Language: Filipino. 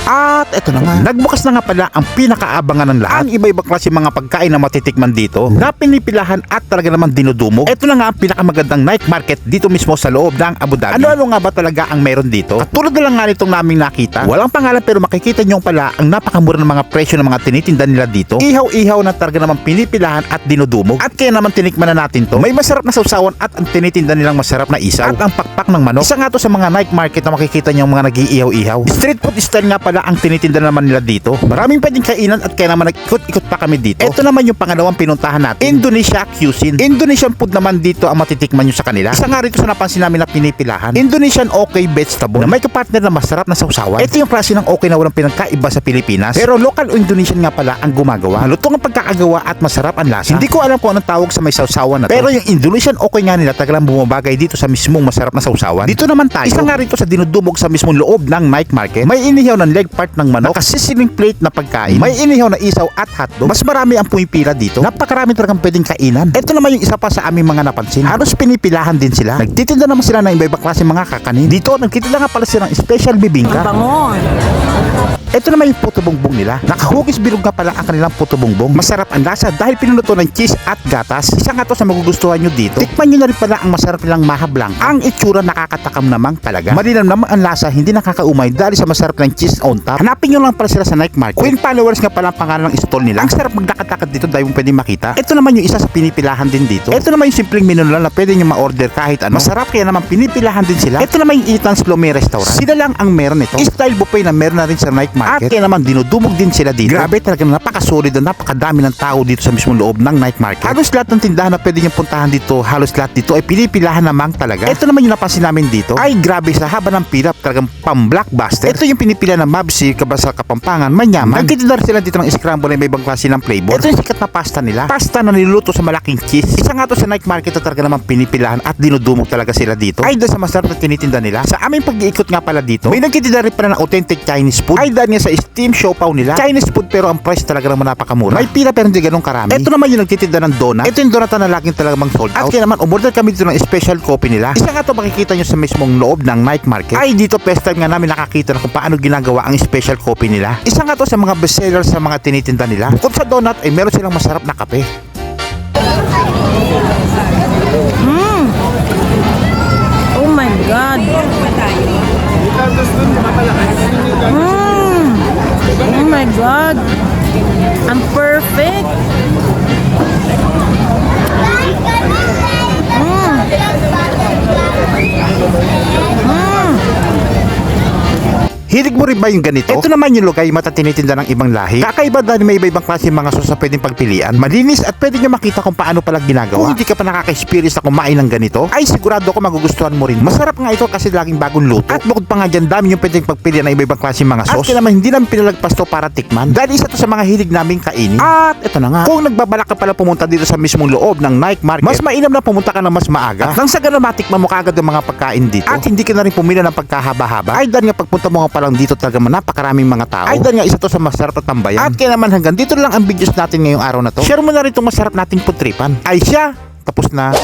At eto na nga, nagbukas na nga pala ang pinakaabangan ng lahat. Ang iba-ibang klase mga pagkain na matitikman dito na pinipilahan at talaga naman dinudumog. Eto na nga ang pinakamagandang night market dito mismo sa loob ng Abu Dhabi. Ano-ano nga ba talaga ang meron dito? At tulad na lang nga nitong naming nakita, walang pangalan pero makikita nyo pala ang napakamura ng mga presyo ng mga tinitinda nila dito. Ihaw-ihaw na talaga naman pinipilahan at dinudumog. At kaya naman tinikman na natin to. May masarap na sausawan at ang tinitinda nilang masarap na isaw at ang pakpak ng manok. Isa nga to sa mga night market na makikita nyo mga nag-iihaw-ihaw. Street food style nga pala ang tinitinda naman nila dito. Maraming pwedeng kainan at kaya naman nag-ikot-ikot pa kami dito. Ito naman yung pangalawang pinuntahan natin, Indonesia Cuisine. Indonesian food naman dito ang matitikman nyo sa kanila. Isa nga rito sa napansin namin na pinipilahan, Indonesian okay vegetable na may kapartner na masarap na sausawan. Ito yung klase ng okay na walang pinagkaiba sa Pilipinas. Pero local o Indonesian nga pala ang gumagawa. Malutong ang pagkakagawa at masarap ang lasa. Hindi ko alam kung anong tawag sa may sausawan na to. Pero yung Indonesian okay nga nila tagalang bumabagay dito sa mismong masarap na sausawan. Dito naman tayo. Isa nga rito sa dinudumog sa mismong loob ng night market. May inihaw ng leg part ng manok, nakasisiling plate na pagkain. May inihaw na isaw at hotdog. Mas marami ang pumipila dito. Napakarami talagang pwedeng kainan. Ito naman yung isa pa sa aming mga napansin. Halos pinipilahan din sila. Nagtitinda naman sila ng iba-ibang klase mga kakanin. Dito nagtitinda nga pala sila ng special bibingka. Bangon. Ito naman yung puto bongbong nila. Nakahugis bilog nga pala ang kanilang puto bongbong. Masarap ang lasa dahil pinunuto ng cheese at gatas. Isa nga to sa magugustuhan nyo dito. Tikman nyo na rin pala ang masarap nilang maha blanca. Ang itsura nakakatakam namang talaga. Malinam naman ang lasa, hindi nakakaumay dahil sa masarap ng cheese on top. Hanapin nyo lang pala sila sa night market. Queen Followers nga pala ang pangalan ng stall nila. Ang sarap magdakad-dakad dito dahil mong pwedeng makita. Ito naman yung isa sa pinipilahan din dito. Ito naman yung simpleng menu lang na pwede nyo ma-order kahit ano. Masarap kaya naman pinipilahan din sila. Ito naman yung Ethan's Lomi Restaurant. Sila lang ang meron nito. Style buffet na meron na rin sa night market. At kaya naman dinudumog din sila dito. Grabe talaga, napakasolid at napakadami ng tao dito sa mismong loob ng night market. Halos lahat ng tindahan na pwede nyo puntahan dito, halos lahat dito ay pinipilahan namang talaga. Ito naman yung napansin namin dito. Ay grabe, sa haba ng pila talagang pang-blockbuster. Ito yung pinipila ng Mabsi, Kabasa, Kapampangan, Manyaman. Nagtitinda sila dito ng scramble na may ibang klase ng flavor. Ito yung sikat na pasta nila. Pasta na niluluto sa malaking cheese. Isa nga to sa night market na talaga naman pinipilahan at dinudumog talaga sila dito. Ay dahil sa masarap na tinitinda nila. Sa aming pag-iikot nga pala dito, may nagtitinda rin pala ng authentic Chinese food. Ay dahil nga sa steam siopaw nila. Chinese food pero ang price talaga naman napakamura. May pila pero hindi ganun karami. Ito naman yung nagtitinda ng donut. Ito yung donut na laging talaga mang sold out. At kaya naman umorder kami dito ng special coffee nila. Isa nga to makikita nyo sa mismong loob ng night market. Ay dito first time nga namin nakakita na kung paano ginagawa ang special coffee nila. Isa nga to sa mga bestsellers sa mga tinitinda nila. Bukod sa donut ay meron silang masarap na kape. Oh my God. Oh my God. I'm perfect. Hilig mo rin ba yung ganito? Ito naman yung lugay matatinitinda ng ibang lahi. Kakaiba dahil may iba-ibang klase mga sauce na pwedeng pagpilian. Malinis at pwede nyo makita kung paano pala ginagawa. Kung hindi ka pa nakaka-experience na kumain ng ganito, ay sigurado ko magugustuhan mo rin. Masarap nga ito kasi laging bagong luto. At bukod pa nga dyan, dami yung pwedeng pagpilian ng iba-ibang klase mga sauce. At kaya naman hindi namin pinalagpas to para tikman. Dahil isa to sa mga hilig naming kainin. At ito na nga, kung nagbabalak ka pala pumunta dito sa mismong loob ng night market, mas mainam na pumunta ka na mas maaga. At nang sa ganun matikman mo kagad yung mga pagkain dito. At hindi ka na rin pumila ng pagkahaba-haba. Ay dahil nga pagpunta mo nga palang dito talaga napakaraming mga tao. Ay dahil nga isa to sa masarap at tambayan. At kaya naman hanggang dito lang ang videos natin ngayong araw na to. Share mo na rin itong masarap nating putripan. Ay siya, tapos na.